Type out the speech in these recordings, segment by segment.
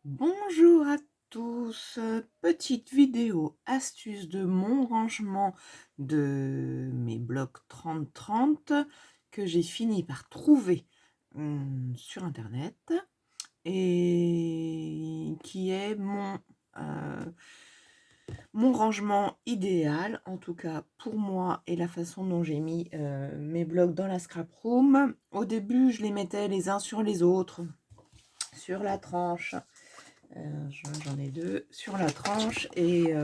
Bonjour à tous, petite vidéo astuce de mon rangement de mes blocs 30-30 que j'ai fini par trouver sur internet et qui est mon rangement idéal, en tout cas pour moi et la façon dont j'ai mis mes blocs dans la scrap room. Au début, je les mettais les uns sur les autres, sur la tranche. J'en ai deux sur la tranche et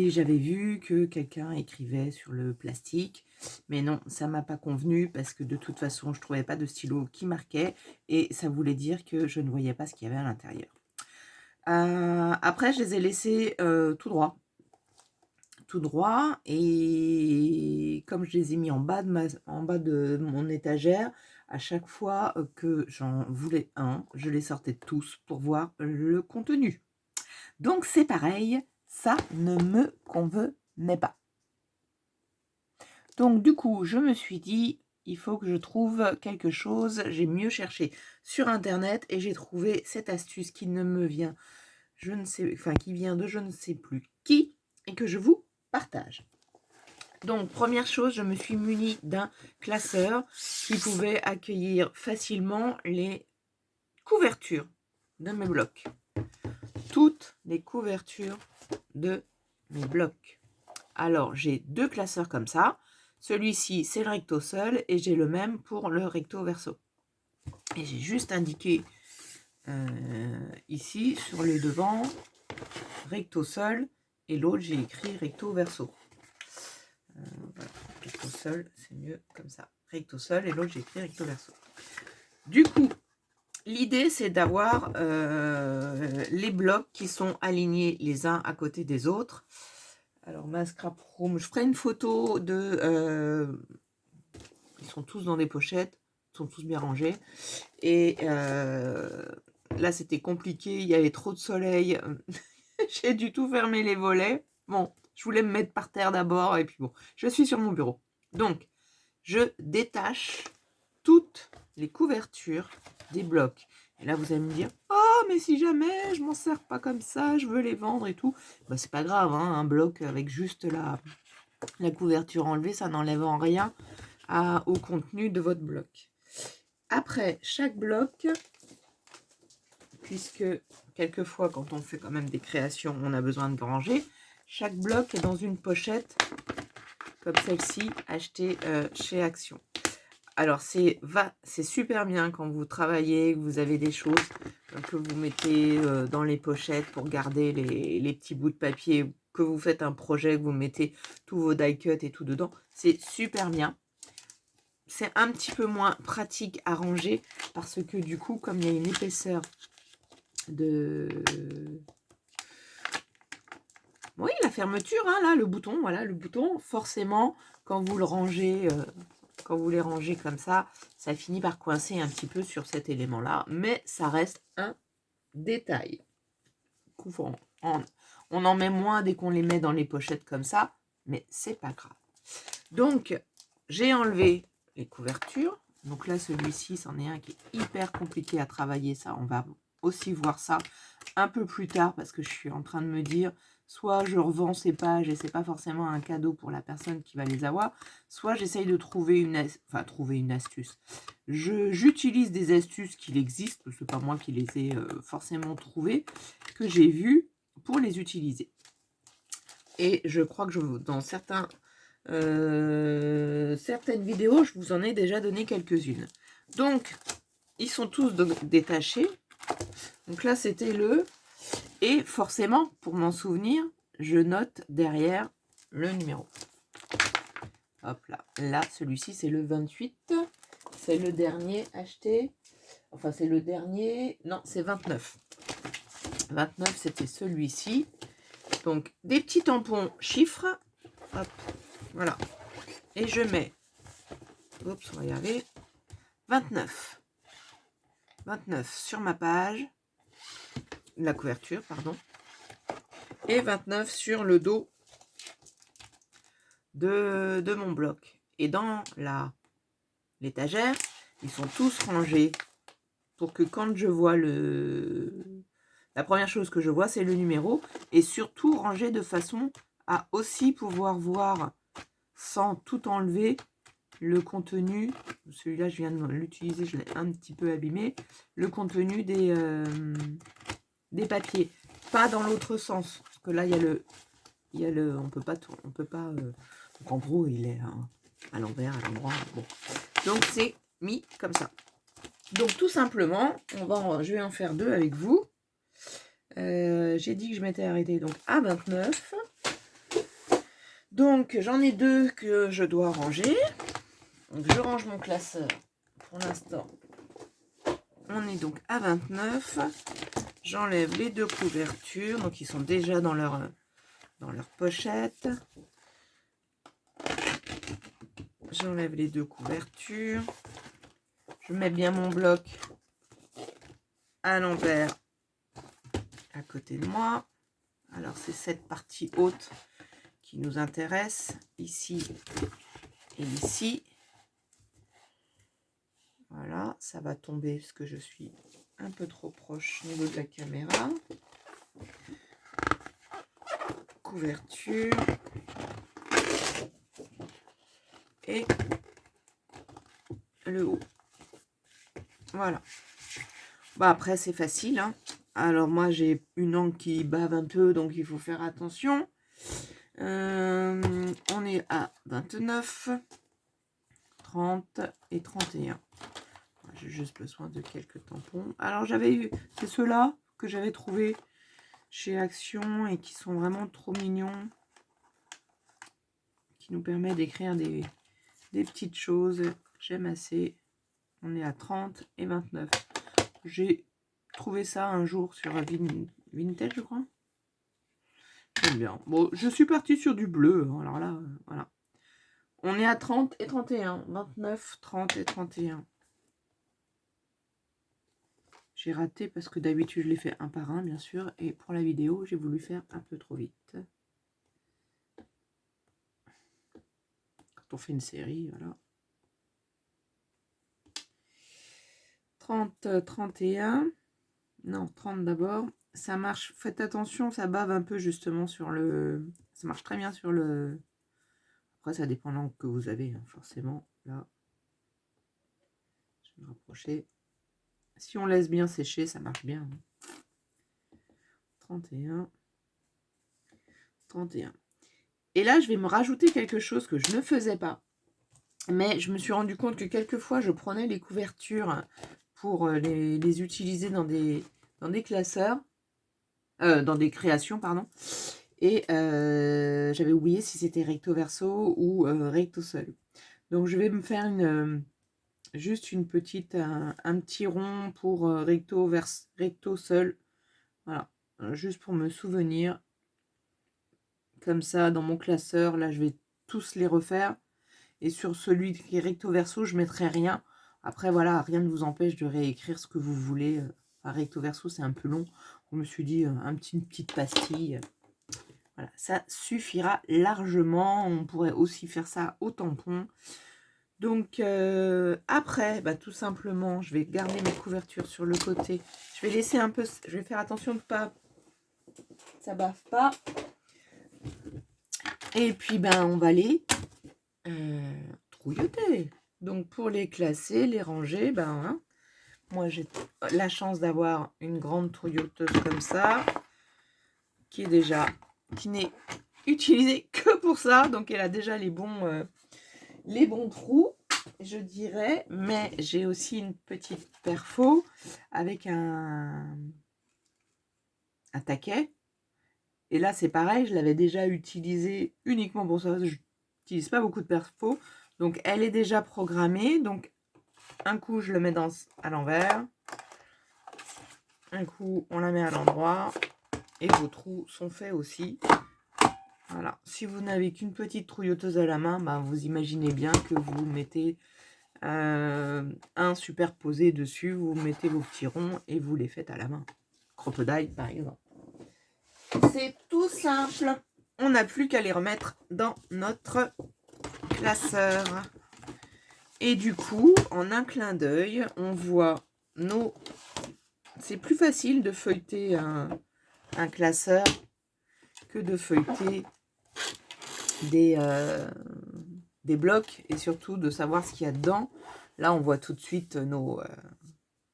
j'avais vu que quelqu'un écrivait sur le plastique, mais non, ça m'a pas convenu parce que de toute façon je trouvais pas de stylo qui marquait et ça voulait dire que je ne voyais pas ce qu'il y avait à l'intérieur. Après je les ai laissés tout droit, et comme je les ai mis en bas de mon étagère, à chaque fois que j'en voulais un, je les sortais tous pour voir le contenu. Donc c'est pareil, ça ne me convenait pas. Donc du coup, je me suis dit, il faut que je trouve quelque chose. J'ai mieux cherché sur internet et j'ai trouvé cette astuce qui ne me vient, qui vient de je ne sais plus qui, et que je vous partage. Donc, première chose, je me suis munie d'un classeur qui pouvait accueillir facilement les couvertures de mes blocs. Toutes les couvertures de mes blocs. Alors, j'ai deux classeurs comme ça. Celui-ci, c'est le recto seul, et j'ai le même pour le recto verso. Et j'ai juste indiqué ici, sur le devant, recto seul, et l'autre, j'ai écrit recto verso. Voilà, recto seul, c'est mieux comme ça. Recto seul, et l'autre, j'ai écrit recto verso. Du coup, l'idée, c'est d'avoir les blocs qui sont alignés les uns à côté des autres. Alors, ma scrap room, je ferai une photo de... ils sont tous dans des pochettes, ils sont tous bien rangés. Et là, c'était compliqué, il y avait trop de soleil. J'ai du tout fermer les volets. Bon, je voulais me mettre par terre d'abord, et puis bon, je suis sur mon bureau. Donc, je détache toutes les couvertures des blocs. Et là, vous allez me dire, oh, mais si jamais je m'en sers pas comme ça, je veux les vendre et tout. Bah, c'est pas grave, hein, un bloc avec juste la couverture enlevée, ça n'enlève en rien au contenu de votre bloc. Après, chaque bloc, puisque quelquefois, quand on fait quand même des créations, on a besoin de ranger, chaque bloc est dans une pochette comme celle-ci, achetée chez Action. Alors, c'est super bien quand vous travaillez, que vous avez des choses que vous mettez dans les pochettes pour garder les petits bouts de papier, que vous faites un projet, que vous mettez tous vos die cuts et tout dedans. C'est super bien. C'est un petit peu moins pratique à ranger parce que du coup, comme il y a une épaisseur de... Oui, la fermeture, hein, là, le bouton, voilà, le bouton, forcément, quand vous le rangez... quand vous les rangez comme ça finit par coincer un petit peu sur cet élément-là, mais ça reste un détail. On en met moins dès qu'on les met dans les pochettes comme ça, mais c'est pas grave. Donc, j'ai enlevé les couvertures. Donc là, celui-ci, c'en est un qui est hyper compliqué à travailler. Ça, on va aussi voir ça un peu plus tard parce que je suis en train de me dire, soit je revends ces pages et c'est pas forcément un cadeau pour la personne qui va les avoir, soit j'essaye de trouver une astuce. J'utilise des astuces qui existent, c'est pas moi qui les ai forcément trouvées, que j'ai vues pour les utiliser. Et je crois que dans certaines vidéos, je vous en ai déjà donné quelques-unes. Donc, ils sont tous détachés. Donc là, c'était le... Et forcément, pour m'en souvenir, je note derrière le numéro. Hop là. Là, celui-ci, c'est le 28. C'est le dernier acheté. Enfin, c'est le dernier... Non, c'est 29. 29, c'était celui-ci. Donc, des petits tampons chiffres. Hop, voilà. Et je mets... Oups, on va y arriver. 29. 29 sur ma page. La couverture, pardon. Et 29 sur le dos de mon bloc. Et dans l'étagère, ils sont tous rangés pour que quand je vois la première chose que je vois, c'est le numéro. Et surtout, ranger de façon à aussi pouvoir voir, sans tout enlever, le contenu. Celui-là, je viens de l'utiliser, je l'ai un petit peu abîmé. Le contenu des papiers. Pas dans l'autre sens. Parce que là, il y a le on peut pas... donc en gros, il est à l'envers, à l'endroit. Bon. Donc, c'est mis comme ça. Donc, tout simplement, je vais en faire 2 avec vous. J'ai dit que je m'étais arrêtée donc à 29. Donc, j'en ai 2 que je dois ranger. Donc, je range mon classeur. Pour l'instant, on est donc à 29. J'enlève les 2 couvertures. Donc, ils sont déjà dans leur pochette. J'enlève les 2 couvertures. Je mets bien mon bloc à l'envers à côté de moi. Alors, c'est cette partie haute qui nous intéresse. Ici et ici. Voilà, ça va tomber parce que je suis un peu trop proche au niveau de la caméra. Couverture. Et le haut. Voilà. Bah après, c'est facile. Hein. Alors, moi, j'ai une angle qui bave un peu, donc il faut faire attention. On est à 29, 30 et 31. J'ai juste besoin de quelques tampons. Alors, j'avais eu... C'est ceux-là que j'avais trouvé chez Action et qui sont vraiment trop mignons. Qui nous permet d'écrire des petites choses. J'aime assez. On est à 30 et 29. J'ai trouvé ça un jour sur Vinted, je crois. J'aime bien. Bon, je suis partie sur du bleu. Alors là, voilà. On est à 30 et 31. 29, 30 et 31. J'ai raté parce que d'habitude, je les fais un par un, bien sûr. Et pour la vidéo, j'ai voulu faire un peu trop vite. Quand on fait une série, voilà. 30, 31. Non, 30 d'abord. Ça marche, faites attention, ça bave un peu justement sur le... Ça marche très bien sur le... Après, ça dépend de l'angle que vous avez, hein, forcément. Là, je vais me rapprocher. Si on laisse bien sécher, ça marche bien. 31. 31. Et là, je vais me rajouter quelque chose que je ne faisais pas. Mais je me suis rendu compte que quelquefois, je prenais les couvertures pour les utiliser dans des classeurs. Dans des créations, pardon. Et j'avais oublié si c'était recto verso ou recto seul. Donc, je vais me faire juste une petite, un petit rond pour recto seul. Voilà, juste pour me souvenir. Comme ça, dans mon classeur, là, je vais tous les refaire. Et sur celui qui est recto verso, je ne mettrai rien. Après, voilà, rien ne vous empêche de réécrire ce que vous voulez. Recto verso, c'est un peu long. Je me suis dit, une petite pastille. Voilà, ça suffira largement. On pourrait aussi faire ça au tampon. Donc, après, bah, tout simplement, je vais garder mes couvertures sur le côté. Je vais laisser un peu... Je vais faire attention de pas... Ça bave pas. Et puis, ben, on va les trouilloter. Donc, pour les classer, les ranger, ben, hein, moi, j'ai la chance d'avoir une grande trouilloteuse comme ça, qui n'est utilisée que pour ça. Donc, elle a déjà les bons trous, je dirais. Mais j'ai aussi une petite perfo avec un taquet. Et là, c'est pareil, je l'avais déjà utilisé uniquement pour ça. Je n'utilise pas beaucoup de perfo. Donc, elle est déjà programmée. Donc, un coup, je le mets à l'envers. Un coup, on la met à l'endroit. Et vos trous sont faits aussi. Voilà. Si vous n'avez qu'une petite trouilloteuse à la main, bah, vous imaginez bien que vous mettez un superposé dessus. Vous mettez vos petits ronds et vous les faites à la main. Crocodile, par exemple. C'est tout simple. On n'a plus qu'à les remettre dans notre classeur. Et du coup, en un clin d'œil, on voit nos c'est plus facile de feuilleter un classeur que de feuilleter des blocs et surtout de savoir ce qu'il y a dedans. Là, on voit tout de suite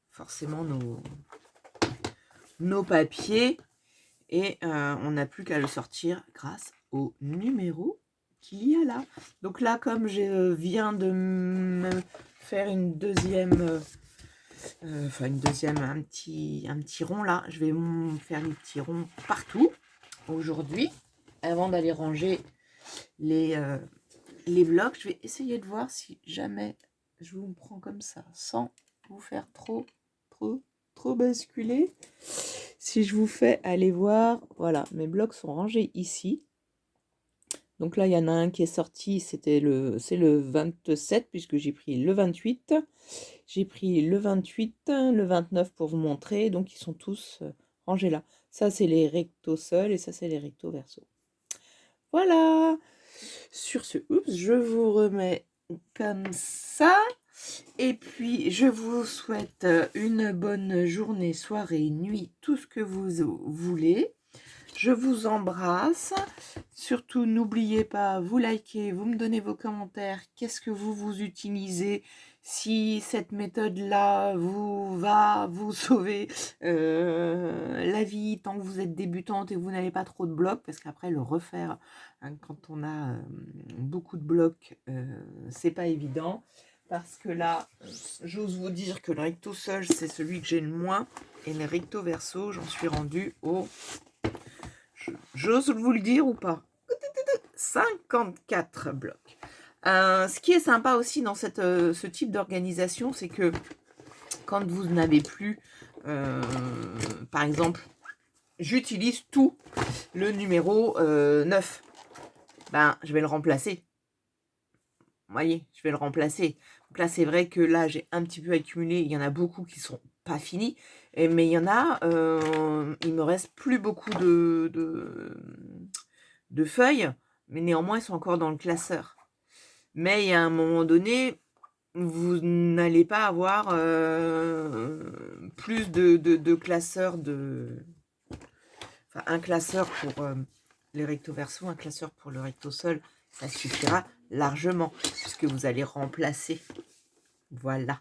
forcément nos papiers et on n'a plus qu'à le sortir grâce au numéro qu'il y a là. Donc là, comme je viens de me faire une deuxième, un petit rond là, je vais faire des petits ronds partout aujourd'hui avant d'aller ranger les blocs. Je vais essayer de voir si jamais je vous prends comme ça sans vous faire trop basculer. Si je vous fais aller voir, voilà, mes blocs sont rangés ici. Donc là, il y en a un qui est sorti, c'est le 27, puisque j'ai pris le 28. J'ai pris le 28, le 29 pour vous montrer. Donc, ils sont tous rangés là. Ça, c'est les rectos seuls et ça, c'est les rectos verso. Voilà. Sur ce, oups, je vous remets comme ça. Et puis, je vous souhaite une bonne journée, soirée, nuit, tout ce que vous voulez. Je vous embrasse. Surtout, n'oubliez pas, vous likez, vous me donnez vos commentaires. Qu'est-ce que vous utilisez? Si cette méthode-là va vous sauver la vie tant que vous êtes débutante et vous n'avez pas trop de blocs, parce qu'après, le refaire, hein, quand on a beaucoup de blocs, c'est pas évident. Parce que là, j'ose vous dire que le recto seul, c'est celui que j'ai le moins. Et le recto verso, j'en suis rendue au... J'ose vous le dire ou pas? 54 blocs. Ce qui est sympa aussi dans ce type d'organisation, c'est que quand vous n'avez plus, par exemple, j'utilise tout le numéro 9. Ben, je vais le remplacer. Vous voyez, je vais le remplacer. Donc là, c'est vrai que là, j'ai un petit peu accumulé. Il y en a beaucoup qui sont pas finis. Mais il y en a, il me reste plus beaucoup de feuilles. Mais néanmoins, ils sont encore dans le classeur. Mais il y a un moment donné, vous n'allez pas avoir plus de classeurs Enfin, un classeur pour les recto verso, un classeur pour le recto sol, ça suffira largement, puisque vous allez remplacer. Voilà.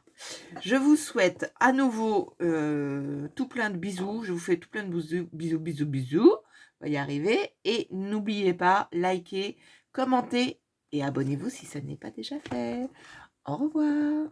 Je vous souhaite à nouveau tout plein de bisous. Je vous fais tout plein de bisous. On va y arriver. Et n'oubliez pas, likez, commentez et abonnez-vous si ça n'est pas déjà fait. Au revoir.